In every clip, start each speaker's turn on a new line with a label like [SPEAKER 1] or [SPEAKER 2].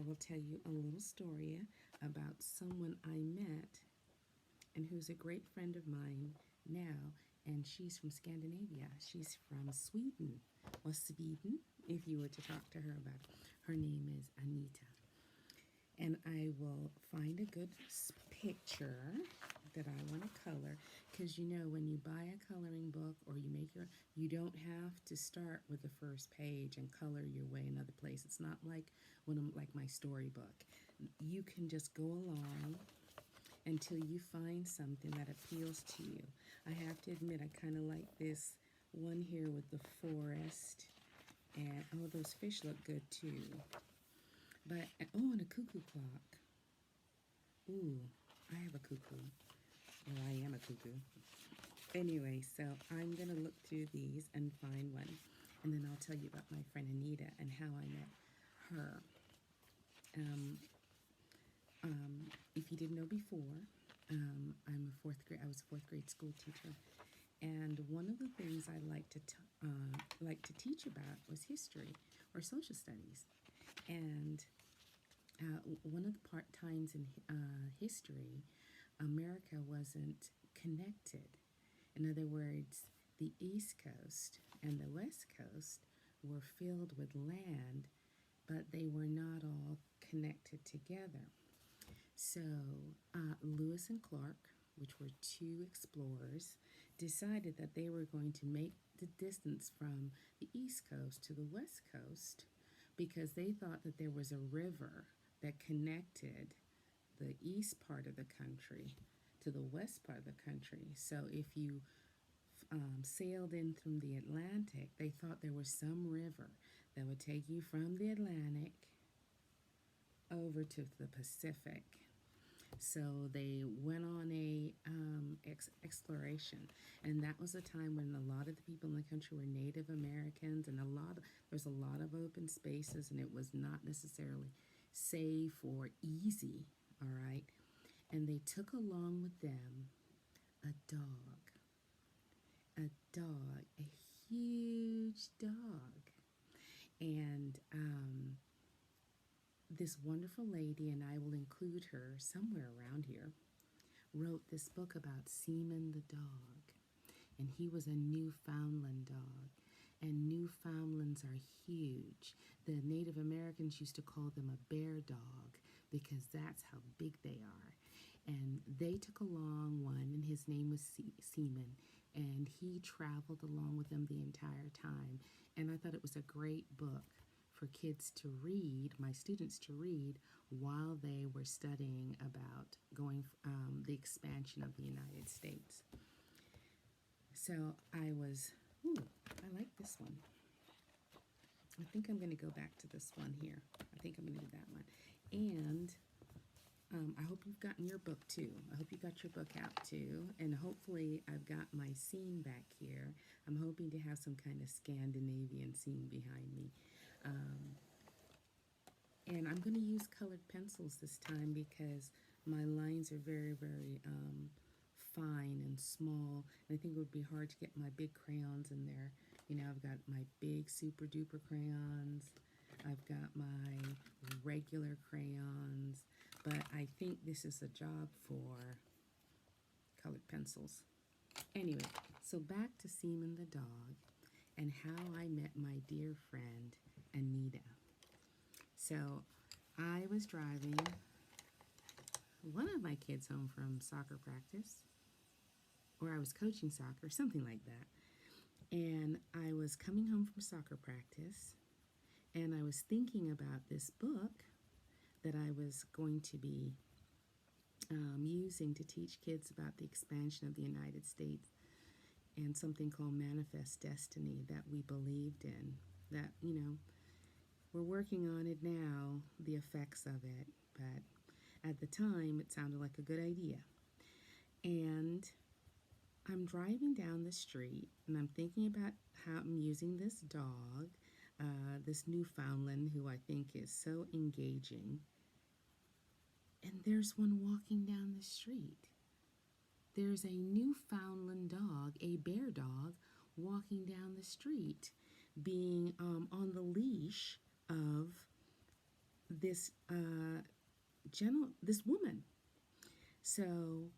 [SPEAKER 1] will tell you a little story about someone I met and who's a great friend of mine now, and she's from Scandinavia. She's from Sweden, or Sweden, if you were to talk to her about it. Her name is Anita. And I will find a good picture that I want to color, because you know when you buy a coloring book or you make you don't have to start with the first page and color your way another place. It's not like like my storybook. You can just go along until you find something that appeals to you. I have to admit, I kind of like this one here with the forest, and oh, those fish look good too. But oh, and a cuckoo clock. Ooh, I have a cuckoo. Well, I am a cuckoo. Anyway, so I'm gonna look through these and find one, and then I'll tell you about my friend Anita and how I met her. If you didn't know before, I was a fourth grade school teacher, and one of the things I like to teach about was history or social studies. And one of the times in history, America wasn't connected. In other words, the East Coast and the West Coast were filled with land, but they were not all connected together. So Lewis and Clark, which were two explorers, decided that they were going to make the distance from the East Coast to the West Coast, because they thought that there was a river that connected the east part of the country to the west part of the country. So if you sailed in from the Atlantic, they thought there was some river that would take you from the Atlantic over to the Pacific. So they went on a exploration, and that was a time when a lot of the people in the country were Native Americans, and there's a lot of open spaces, and it was not necessarily safe or easy. All right, and they took along with them a huge dog, and this wonderful lady, and I will include her somewhere around here, wrote this book about Seaman the dog. And he was a Newfoundland dog. And Newfoundlands are huge. The Native Americans used to call them a bear dog because that's how big they are. And they took along one, and his name was Seaman. And he traveled along with them the entire time. And I thought it was a great book for kids to read, my students to read, while they were studying about the expansion of the United States. So I like this one. I think I'm going to go back to this one here. I think I'm going to do that one. And I hope you've gotten your book too. I hope you got your book out too. And hopefully I've got my scene back here. I'm hoping to have some kind of Scandinavian scene behind me. And I'm going to use colored pencils this time because my lines are very, very fine and small. And I think it would be hard to get my big crayons in there. You know, I've got my big super duper crayons. I've got my regular crayons. But I think this is a job for colored pencils. Anyway, so back to Seaman the dog and how I met my dear friend Anita. So I was driving one of my kids home from soccer practice, or I was coaching soccer, something like that. And I was coming home from soccer practice, and I was thinking about this book that I was going to be using to teach kids about the expansion of the United States, and something called Manifest Destiny that we believed in, that, you know, we're working on it now, the effects of it, but at the time it sounded like a good idea. And I'm driving down the street, and I'm thinking about how I'm using this dog, this Newfoundland, who I think is so engaging. And there's one walking down the street. There's a Newfoundland dog, a bear dog, walking down the street, being on the leash of this woman. So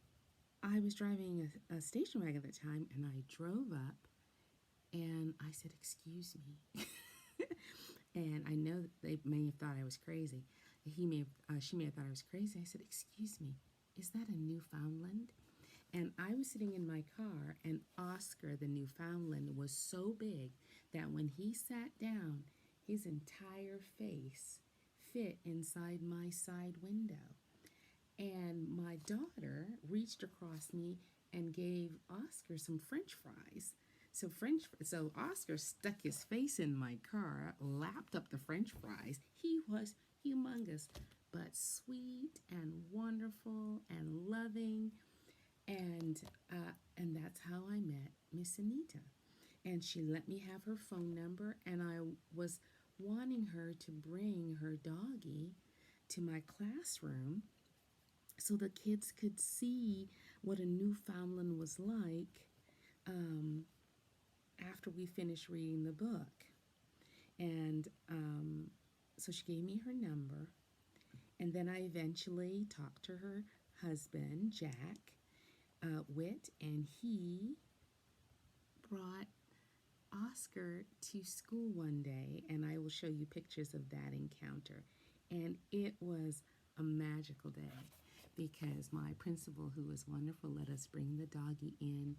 [SPEAKER 1] I was driving a station wagon at the time, and I drove up, and I said, "Excuse me," and I know that they may have thought I was crazy. She may have thought I was crazy. I said, "Excuse me, is that a Newfoundland?" And I was sitting in my car, and Oscar, the Newfoundland, was so big that when he sat down, his entire face fit inside my side window. And my daughter reached across me and gave Oscar some French fries. So Oscar stuck his face in my car, lapped up the French fries. He was humongous, but sweet and wonderful and loving, and that's how I met Miss Anita. And she let me have her phone number, and I was wanting her to bring her doggie to my classroom so the kids could see what a Newfoundland was like um, after we finished reading the book. And so she gave me her number, and then I eventually talked to her husband, Jack Witt, and he brought Oscar to school one day, and I will show you pictures of that encounter. And it was a magical day because my principal, who was wonderful, let us bring the doggie in,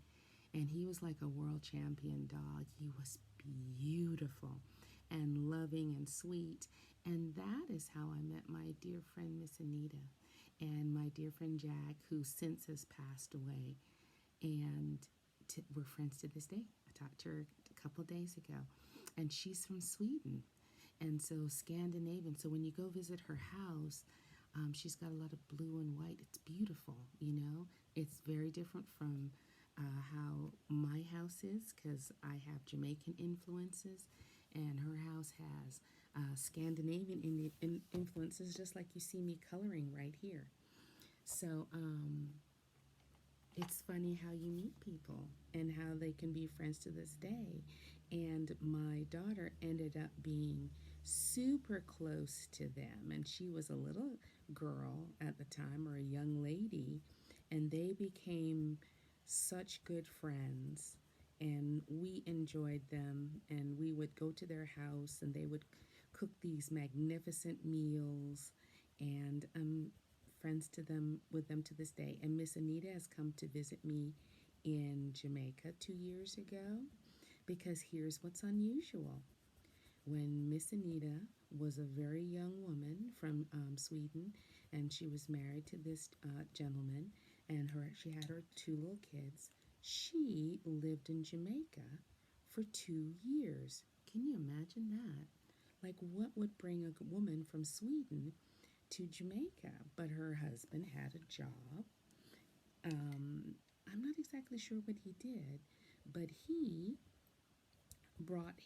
[SPEAKER 1] and he was like a world champion dog. He was beautiful and loving and sweet, and that is how I met my dear friend Miss Anita and my dear friend Jack, who since has passed away, and we're friends to this day. I talked to her a couple days ago, and she's from Sweden, and so Scandinavian. So when you go visit her house, she's got a lot of blue and white. It's beautiful, you know. It's very different from how my house is because I have Jamaican influences, and her house has Scandinavian influences, just like you see me coloring right here. So it's funny how you meet people and how they can be friends to this day. And my daughter ended up being super close to them, and she was a little girl at the time, or a young lady, and they became such good friends, and we enjoyed them, and we would go to their house, and they would cook these magnificent meals, and friends to them with them to this day. And Miss Anita has come to visit me in Jamaica 2 years ago, because here's what's unusual. When Miss Anita was a very young woman from Sweden, and she was married to this gentleman, and she had her two little kids, she lived in Jamaica for 2 years. Can you imagine that? Like, what would bring a woman from Sweden to Jamaica? But her husband had a job. I'm not exactly sure what he did, but he brought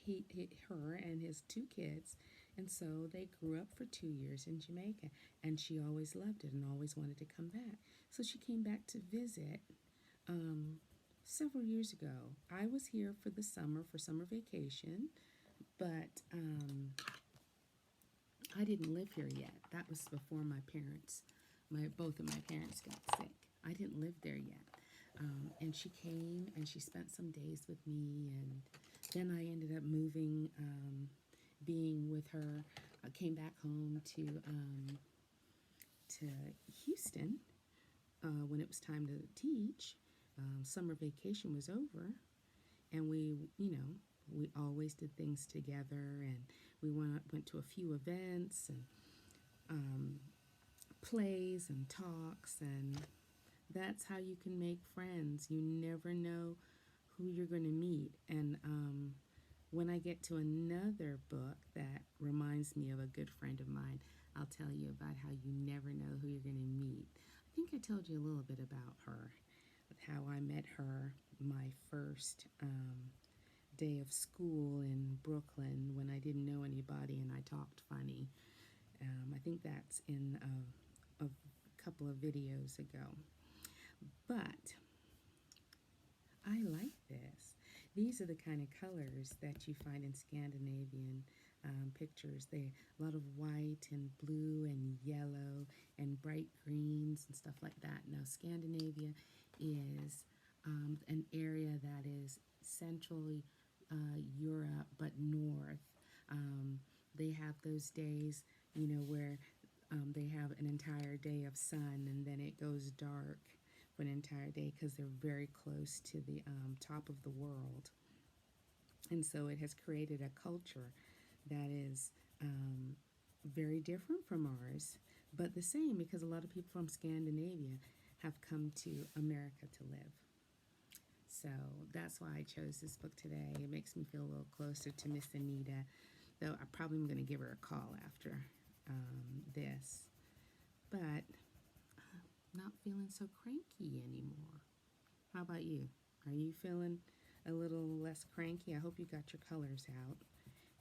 [SPEAKER 1] her and his two kids, and so they grew up for 2 years in Jamaica, and she always loved it and always wanted to come back. So she came back to visit several years ago. I was here for the summer, for summer vacation, but I didn't live here yet. That was before both of my parents got sick. I didn't live there yet. And she came and she spent some days with me, and then I ended up moving, being with her. I came back home to Houston when it was time to teach. Summer vacation was over, and we always did things together, and we went to a few events and plays and talks, and that's how you can make friends. You never know who you're going to meet. And when I get to another book that reminds me of a good friend of mine, I'll tell you about how you never know who you're going to meet. I think I told you a little bit about her, how I met her my first day of school in Brooklyn when I didn't know anybody and I talked funny. I think that's in a couple of videos ago. But I like this. These are the kind of colors that you find in Scandinavian pictures. pictures. A lot of white and blue and yellow and bright greens and stuff like that. Now, Scandinavia is an area that is central Europe, but north. They have those days, where they have an entire day of sun and then it goes dark for an entire day because they're very close to the top of the world. And so it has created a culture that is very different from ours, but the same, because a lot of people from Scandinavia have come to America to live. So that's why I chose this book today. It makes me feel a little closer to Miss Anita, though I probably am going to give her a call after this. But not feeling so cranky anymore. How about you? Are you feeling a little less cranky? I hope you got your colors out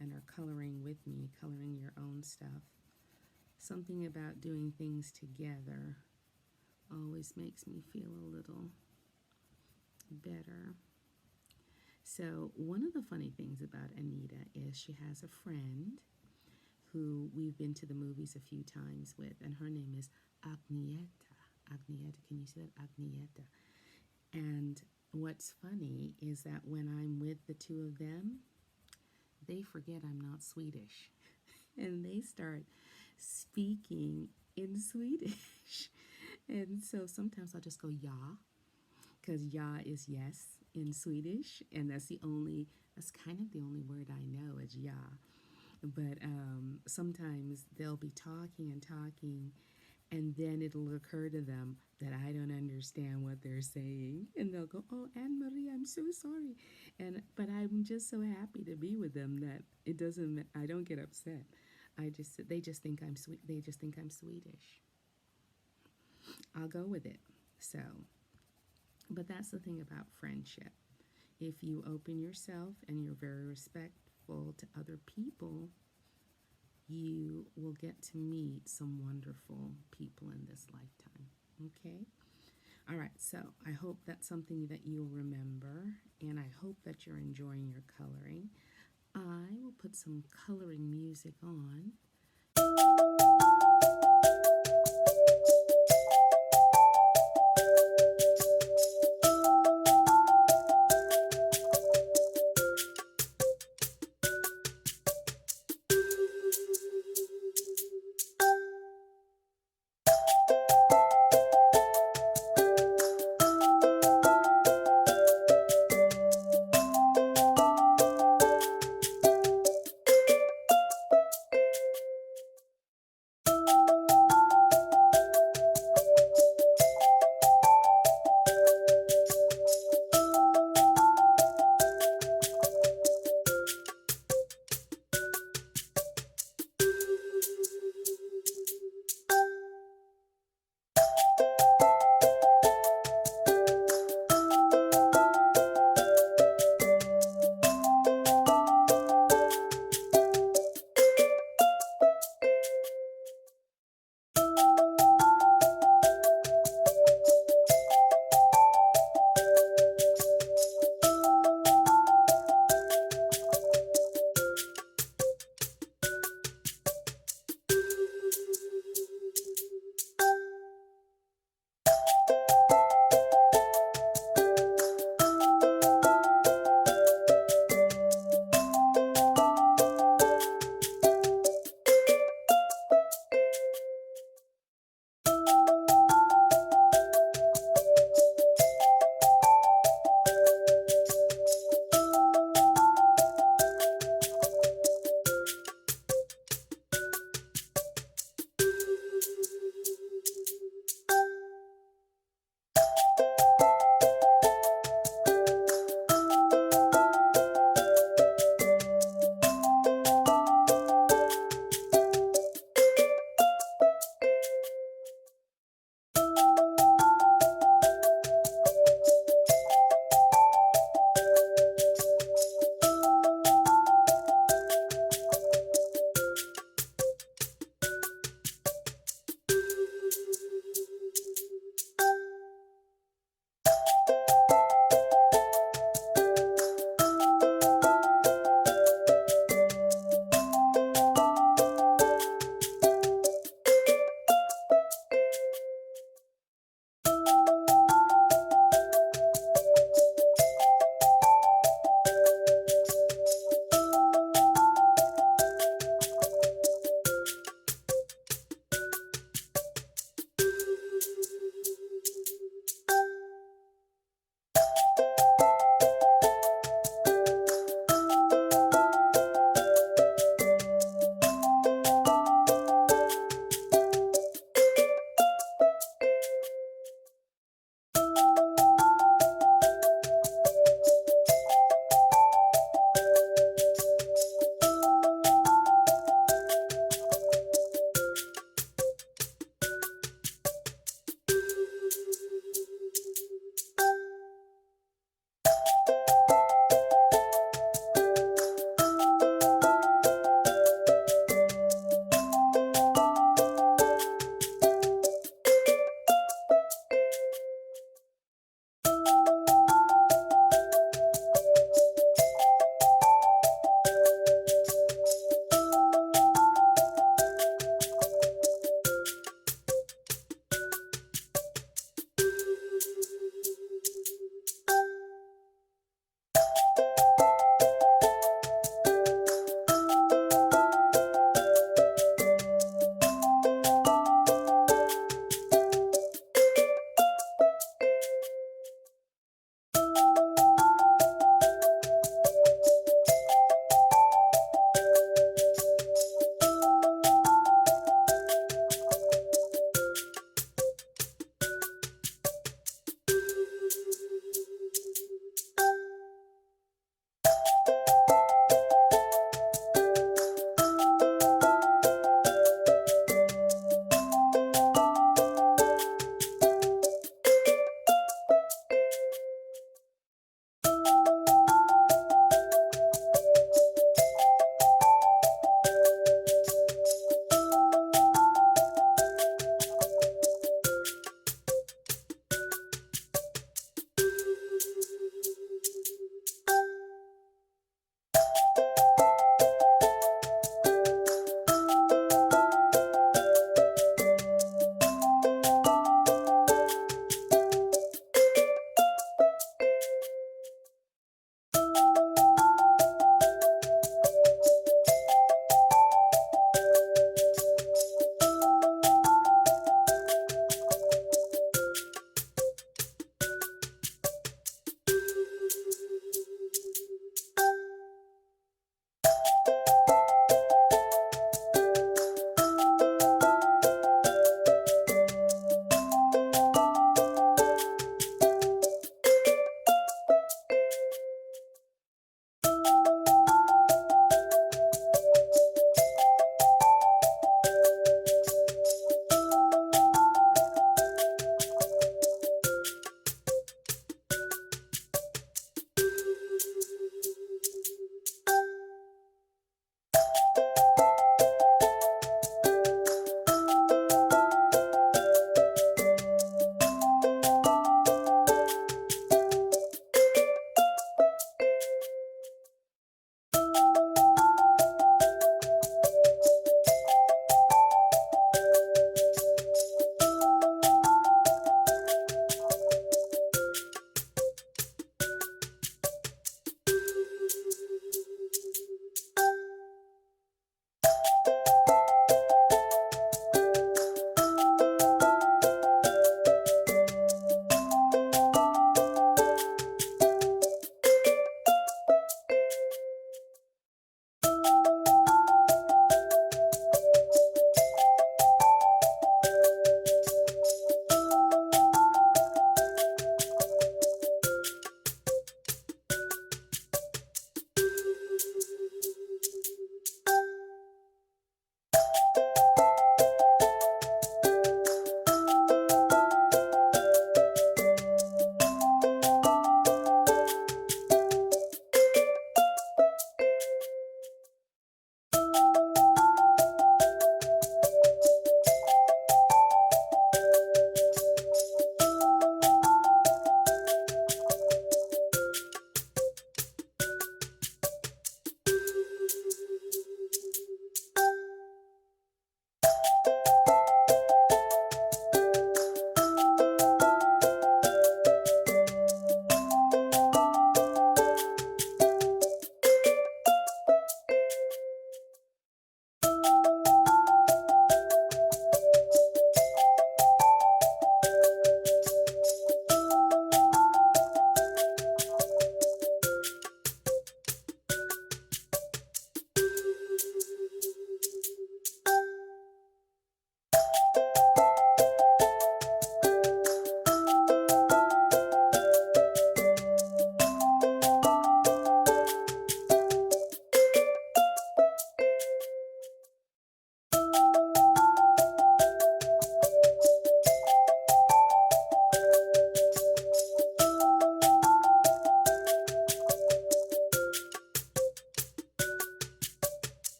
[SPEAKER 1] and are coloring with me, coloring your own stuff. Something about doing things together always makes me feel a little better. So one of the funny things about Anita is she has a friend who we've been to the movies a few times with, and her name is Agnieta. Agnieta, can you say that? Agnieta. And what's funny is that when I'm with the two of them, they forget I'm not Swedish. And they start speaking in Swedish. And so sometimes I'll just go, ja, because ja is yes in Swedish. And that's kind of the only word I know is ja. But sometimes they'll be talking and talking, and then it'll occur to them that I don't understand what they're saying. And they'll go, oh, Anmaree, I'm so sorry. But I'm just so happy to be with them that I don't get upset. They just think I'm Swedish. I'll go with it. So, but that's the thing about friendship. If you open yourself and you're very respectful to other people, you will get to meet some wonderful people in this lifetime. Okay? All right, so I hope that's something that you'll remember, and I hope that you're enjoying your coloring. I will put some coloring music on.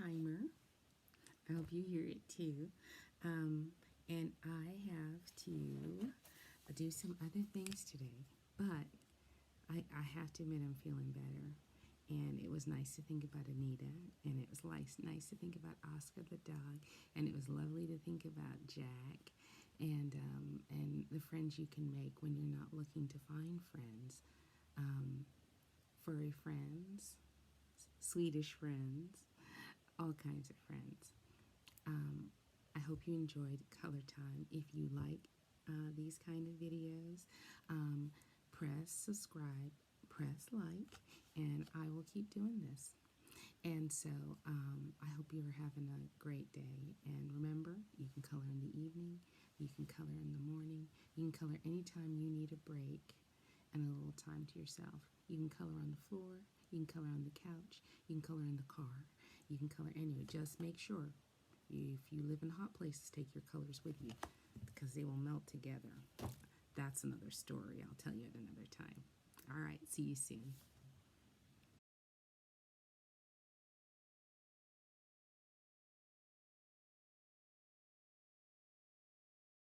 [SPEAKER 1] timer. I hope you hear it too. And I have to do some other things today, but I have to admit I'm feeling better. And it was nice to think about Anita, and it was nice to think about Oscar the dog, and it was lovely to think about Jack, and the friends you can make when you're not looking to find friends, furry friends, Swedish friends, all kinds of friends. I hope you enjoyed Color Time. If you like these kind of videos, press subscribe, press like, and I will keep doing this. And so I hope you are having a great day. And remember, you can color in the evening, you can color in the morning, you can color anytime you need a break and a little time to yourself. You can color on the floor, you can color on the couch, you can color in the car, you can color anywhere. Just make sure, if you live in hot places, take your colors with you because they will melt together. That's another story I'll tell you at another time. All right, see you soon.